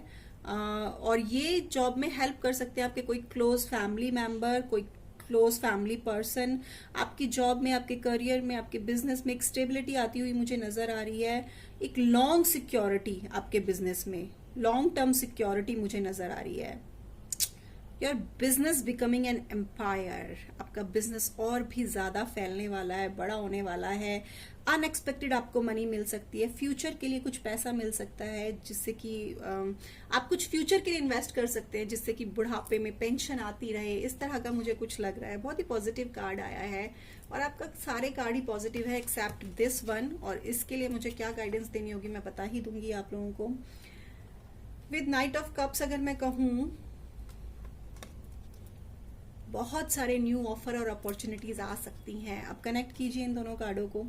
और ये जॉब में हेल्प कर सकते हैं आपके कोई क्लोज फैमिली मेंबर, कोई क्लोज फैमिली पर्सन। आपकी जॉब में, आपके करियर में, आपके बिजनेस में एक स्टेबिलिटी आती हुई मुझे नजर आ रही है। एक लॉन्ग सिक्योरिटी आपके बिजनेस में, लॉन्ग टर्म सिक्योरिटी मुझे नजर आ रही है। Your business becoming an empire, आपका बिजनेस और भी ज्यादा फैलने वाला है, बड़ा होने वाला है। अनएक्सपेक्टेड आपको मनी मिल सकती है, फ्यूचर के लिए कुछ पैसा मिल सकता है, जिससे कि आप कुछ फ्यूचर के लिए इन्वेस्ट कर सकते हैं, जिससे कि बुढ़ापे में पेंशन आती रहे। इस तरह का मुझे कुछ लग रहा है। बहुत ही पॉजिटिव कार्ड आया है, और आपका सारे कार्ड ही पॉजिटिव है एक्सेप्ट दिस वन। और इसके लिए मुझे क्या गाइडेंस देनी होगी मैं बता ही दूंगी आप लोगों को। विद नाइट ऑफ कप्स अगर मैं कहूं, बहुत सारे न्यू ऑफर और अपॉर्चुनिटीज आ सकती हैं। आप कनेक्ट कीजिए इन दोनों कार्डों को।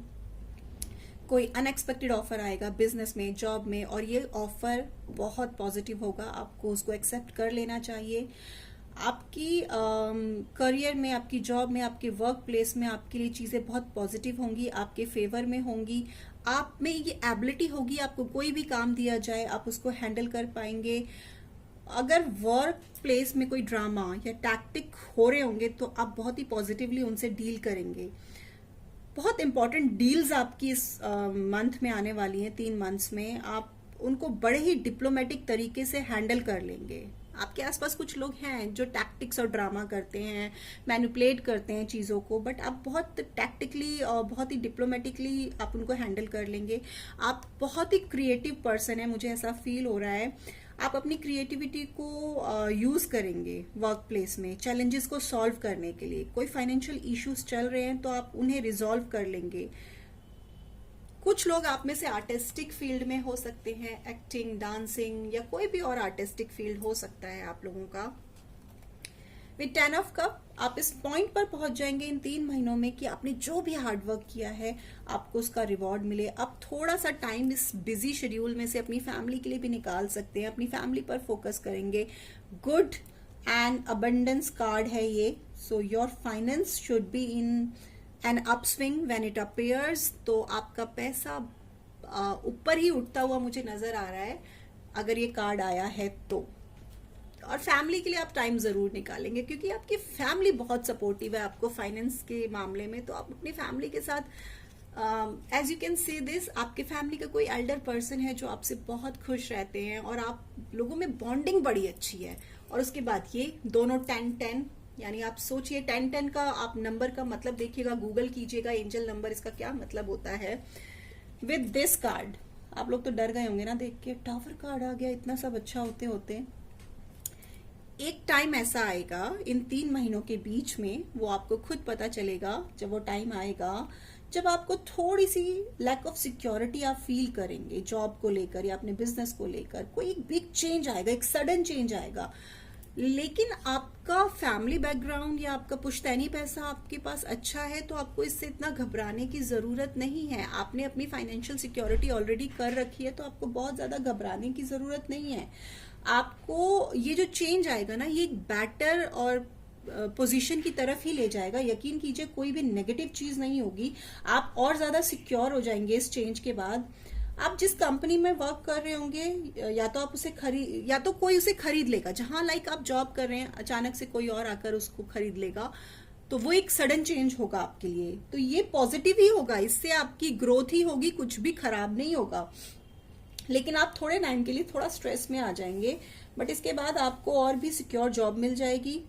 कोई अनएक्सपेक्टेड ऑफर आएगा बिजनेस में, जॉब में, और ये ऑफर बहुत पॉजिटिव होगा, आपको उसको एक्सेप्ट कर लेना चाहिए। आपकी करियर में, आपकी जॉब में, आपके वर्क प्लेस में आपके लिए चीज़ें बहुत पॉजिटिव होंगी, आपके फेवर में होंगी। आप में ये एबिलिटी होगी, आपको कोई भी काम दिया जाए आप उसको हैंडल कर पाएंगे। अगर वर्क प्लेस में कोई ड्रामा या टैक्टिक हो रहे होंगे तो आप बहुत ही पॉजिटिवली उनसे डील करेंगे। बहुत इंपॉर्टेंट डील्स आपकी इस मंथ में आने वाली हैं, 3 मंथ्स में। आप उनको बड़े ही डिप्लोमेटिक तरीके से हैंडल कर लेंगे। आपके आसपास कुछ लोग हैं जो टैक्टिक्स और ड्रामा करते हैं, मैनिपुलेट करते हैं चीज़ों को, बट आप बहुत टैक्टिकली और बहुत ही डिप्लोमेटिकली आप उनको हैंडल कर लेंगे। आप बहुत ही क्रिएटिव पर्सन है, मुझे ऐसा फील हो रहा है। आप अपनी क्रिएटिविटी को यूज करेंगे वर्क प्लेस में चैलेंजेस को सॉल्व करने के लिए। कोई फाइनेंशियल इश्यूज चल रहे हैं तो आप उन्हें रिजॉल्व कर लेंगे। कुछ लोग आप में से आर्टिस्टिक फील्ड में हो सकते हैं, एक्टिंग, डांसिंग या कोई भी और आर्टिस्टिक फील्ड हो सकता है आप लोगों का। विद 10 ऑफ कप आप इस पॉइंट पर पहुंच जाएंगे इन 3 महीनों में कि आपने जो भी हार्ड वर्क किया है आपको उसका रिवॉर्ड मिले। अब थोड़ा सा टाइम इस बिजी शेड्यूल में से अपनी फैमिली के लिए भी निकाल सकते हैं, अपनी फैमिली पर फोकस करेंगे। गुड एंड अबंडेंस कार्ड है ये, so your finance should be in an upswing when it appears. तो आपका पैसा ऊपर ही उठता हुआ मुझे नजर आ रहा है अगर ये कार्ड आया है तो। और फैमिली के लिए आप टाइम जरूर निकालेंगे क्योंकि आपकी फैमिली बहुत सपोर्टिव है आपको फाइनेंस के मामले में। तो आप अपनी फैमिली के साथ as you can see this, आपके फैमिली का कोई एल्डर पर्सन है जो आपसे बहुत खुश रहते हैं और आप लोगों में बॉन्डिंग बड़ी अच्छी है। और उसके बाद ये दोनों 10-10, यानी आप सोचिए 10-10 का आप नंबर का मतलब देखिएगा, गूगल कीजिएगा एंजल नंबर, इसका क्या मतलब होता है। विद दिस कार्ड आप लोग तो डर गए होंगे ना देख के, टावर कार्ड आ गया, इतना सब अच्छा होते होते। एक टाइम ऐसा आएगा इन 3 महीनों के बीच में, वो आपको खुद पता चलेगा जब वो टाइम आएगा, जब आपको थोड़ी सी लैक ऑफ सिक्योरिटी आप फील करेंगे जॉब को लेकर या अपने बिजनेस को लेकर। कोई एक बिग चेंज आएगा, एक सडन चेंज आएगा, लेकिन आपका फैमिली बैकग्राउंड या आपका पुश्तैनी पैसा आपके पास अच्छा है तो आपको इससे इतना घबराने की जरूरत नहीं है। आपने अपनी फाइनेंशियल सिक्योरिटी ऑलरेडी कर रखी है तो आपको बहुत ज्यादा घबराने की जरूरत नहीं है। आपको ये जो चेंज आएगा ना, ये बेटर और पोजीशन की तरफ ही ले जाएगा। यकीन कीजिए कोई भी नेगेटिव चीज नहीं होगी, आप और ज्यादा सिक्योर हो जाएंगे इस चेंज के बाद। आप जिस कंपनी में वर्क कर रहे होंगे या तो आप उसे खरीद, या तो कोई उसे खरीद लेगा। जहां लाइक आप जॉब कर रहे हैं अचानक से कोई और आकर उसको खरीद लेगा तो वो एक सडन चेंज होगा आपके लिए। तो ये पॉजिटिव ही होगा, इससे आपकी ग्रोथ ही होगी, कुछ भी खराब नहीं होगा। लेकिन आप थोड़े टाइम के लिए थोड़ा स्ट्रेस में आ जाएंगे, बट इसके बाद आपको और भी सिक्योर जॉब मिल जाएगी।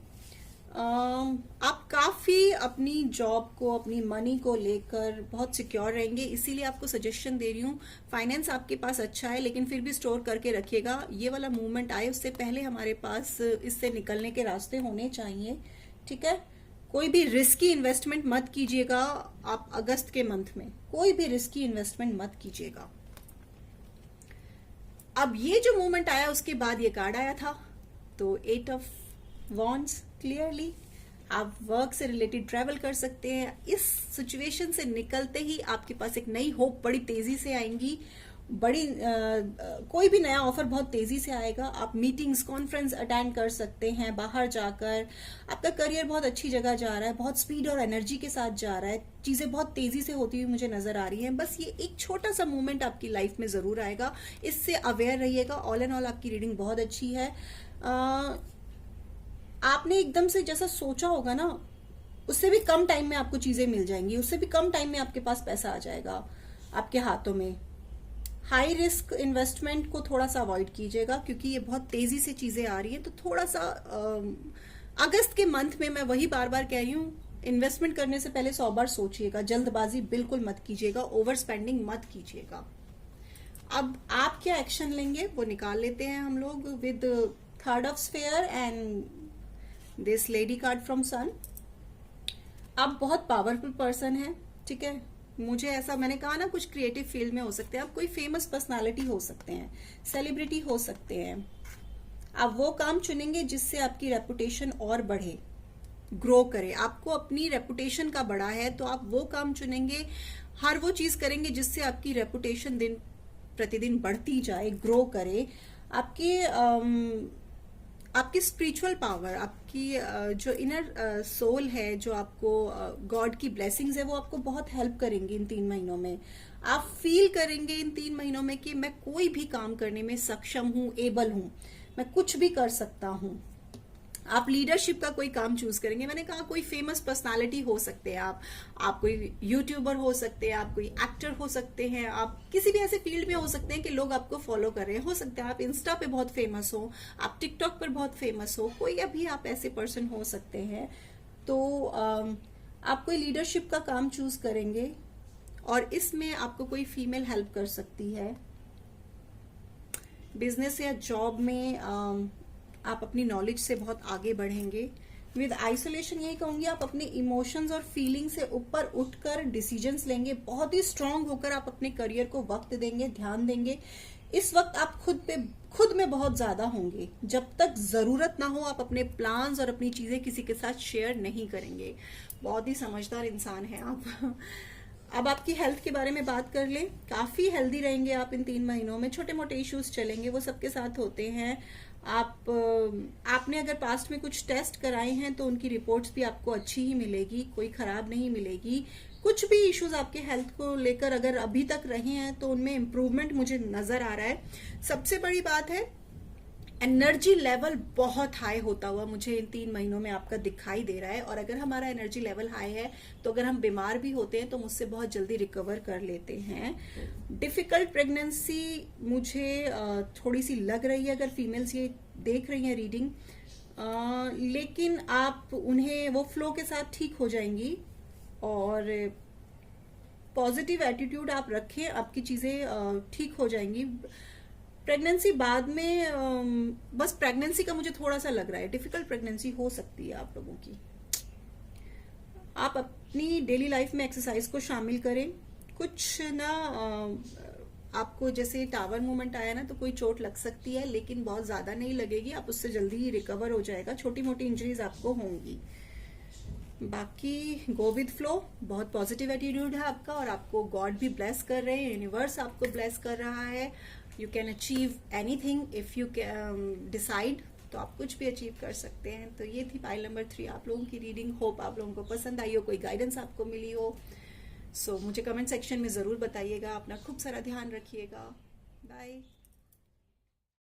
आप काफी अपनी जॉब को, अपनी मनी को लेकर बहुत सिक्योर रहेंगे। इसीलिए आपको सजेशन दे रही हूँ। फाइनेंस आपके पास अच्छा है लेकिन फिर भी स्टोर करके रखिएगा। ये वाला मूवमेंट आए उससे पहले हमारे पास इससे निकलने के रास्ते होने चाहिए, ठीक है। कोई भी रिस्की इन्वेस्टमेंट मत कीजिएगा आप अगस्त के मंथ में, कोई भी रिस्की इन्वेस्टमेंट मत कीजिएगा। अब ये जो मूवमेंट आया उसके बाद ये कार्ड आया था, तो 8 ऑफ वॉन्ड्स, क्लियरली आप वर्क से रिलेटेड ट्रैवल कर सकते हैं। इस सिचुएशन से निकलते ही आपके पास एक नई होप बड़ी तेजी से आएंगी। कोई भी नया ऑफर बहुत तेजी से आएगा। आप मीटिंग्स, कॉन्फ्रेंस अटेंड कर सकते हैं बाहर जाकर। आपका करियर बहुत अच्छी जगह जा रहा है, बहुत स्पीड और एनर्जी के साथ जा रहा है, चीजें बहुत तेजी से होती हुई मुझे नजर आ रही हैं। बस ये एक छोटा सा मूवमेंट आपकी लाइफ में जरूर आएगा, इससे अवेयर रहिएगा। ऑल एंड ऑल आपकी रीडिंग बहुत अच्छी है। आपने एकदम से जैसा सोचा होगा ना, उससे भी कम टाइम में आपको चीजें मिल जाएंगी, उससे भी कम टाइम में आपके पास पैसा आ जाएगा आपके हाथों में। हाई रिस्क इन्वेस्टमेंट को थोड़ा सा अवॉइड कीजिएगा क्योंकि ये बहुत तेजी से चीजें आ रही हैं। तो थोड़ा सा अगस्त के मंथ में मैं वही बार बार कह रही हूँ, इन्वेस्टमेंट करने से पहले 100 बार सोचिएगा, जल्दबाजी बिल्कुल मत कीजिएगा, ओवर स्पेंडिंग मत कीजिएगा। अब आप क्या एक्शन लेंगे वो निकाल लेते हैं हम लोग with 3rd of sphere and this lady card from sun. आप बहुत पावरफुल पर्सन है, ठीक है। मुझे ऐसा, मैंने कहा ना, कुछ क्रिएटिव फील्ड में हो सकते हैं आप, कोई फेमस पर्सनालिटी हो सकते हैं, सेलिब्रिटी हो सकते हैं। आप वो काम चुनेंगे जिससे आपकी रेपुटेशन और बढ़े, ग्रो करे, आपको अपनी रेपुटेशन का बड़ा है तो आप वो काम चुनेंगे, हर वो चीज करेंगे जिससे आपकी रेपुटेशन दिन प्रतिदिन बढ़ती जाए, ग्रो करे। आपकी आपकी स्पिरिचुअल पावर, आपकी जो इनर सोल है, जो आपको गॉड की ब्लेसिंग्स है, वो आपको बहुत हेल्प करेंगी इन 3 महीनों में। आप फील करेंगे इन 3 महीनों में कि मैं कोई भी काम करने में सक्षम हूँ, एबल हूँ, मैं कुछ भी कर सकता हूँ। आप लीडरशिप का कोई काम चूज करेंगे। मैंने कहा कोई फेमस पर्सनालिटी हो सकते हैं आप कोई यूट्यूबर हो सकते हैं, आप कोई एक्टर हो सकते हैं, आप किसी भी ऐसे फील्ड में हो सकते हैं कि लोग आपको फॉलो कर रहे हैं। हो सकता है आप इंस्टा पे बहुत फेमस हो, आप टिकटॉक पर बहुत फेमस हो, कोई अभी आप ऐसे पर्सन हो सकते हैं। तो आप कोई लीडरशिप का काम चूज करेंगे और इसमें आपको कोई फीमेल हेल्प कर सकती है। बिजनेस या जॉब में आप अपनी नॉलेज से बहुत आगे बढ़ेंगे। विद आइसोलेशन यही कहूंगी, आप अपने इमोशंस और फीलिंग से ऊपर उठकर डिसीजंस लेंगे, बहुत ही स्ट्रांग होकर आप अपने करियर को वक्त देंगे, ध्यान देंगे। इस वक्त आप खुद में बहुत ज्यादा होंगे। जब तक जरूरत ना हो आप अपने प्लान्स और अपनी चीजें किसी के साथ शेयर नहीं करेंगे। बहुत ही समझदार इंसान है आप। अब आपकी हेल्थ के बारे में बात कर लें, काफी हेल्दी रहेंगे आप इन 3 महीनों में। छोटे मोटे इश्यूज चलेंगे, वो सबके साथ होते हैं। आपने अगर पास्ट में कुछ टेस्ट कराए हैं तो उनकी रिपोर्ट्स भी आपको अच्छी ही मिलेगी, कोई खराब नहीं मिलेगी। कुछ भी इश्यूज आपके हेल्थ को लेकर अगर अभी तक रहे हैं तो उनमें इम्प्रूवमेंट मुझे नजर आ रहा है। सबसे बड़ी बात है, एनर्जी लेवल बहुत हाई होता हुआ मुझे इन 3 महीनों में आपका दिखाई दे रहा है। और अगर हमारा एनर्जी लेवल हाई है तो अगर हम बीमार भी होते हैं तो मुझसे बहुत जल्दी रिकवर कर लेते हैं। डिफिकल्ट प्रेगनेंसी मुझे थोड़ी सी लग रही है, अगर फीमेल्स ये देख रही हैं रीडिंग, लेकिन आप उन्हें वो फ्लो के साथ ठीक हो जाएंगी। और पॉजिटिव एटीट्यूड आप रखें, आपकी चीजें ठीक हो जाएंगी। प्रेगनेंसी बाद में बस प्रेगनेंसी का मुझे थोड़ा सा लग रहा है, डिफिकल्ट प्रेगनेंसी हो सकती है आप लोगों की। आप अपनी डेली लाइफ में एक्सरसाइज को शामिल करें। कुछ ना आपको जैसे टावर मूवमेंट आया ना तो कोई चोट लग सकती है, लेकिन बहुत ज्यादा नहीं लगेगी, आप उससे जल्दी ही रिकवर हो जाएगा। छोटी मोटी इंजरीज आपको होंगी। बाकी गो विद फ्लो, बहुत पॉजिटिव एटीट्यूड है आपका और आपको गॉड भी ब्लेस कर रहे हैं, यूनिवर्स आपको ब्लेस कर रहा है। You can achieve anything if you decide, तो आप कुछ भी अचीव कर सकते हैं। तो ये थी पाइल नंबर 3 आप लोगों की रीडिंग। होप आप लोगों को पसंद आई हो, कोई गाइडेंस आपको मिली हो। सो मुझे कमेंट सेक्शन में जरूर बताइएगा। अपना खूब सारा ध्यान रखिएगा। बाय।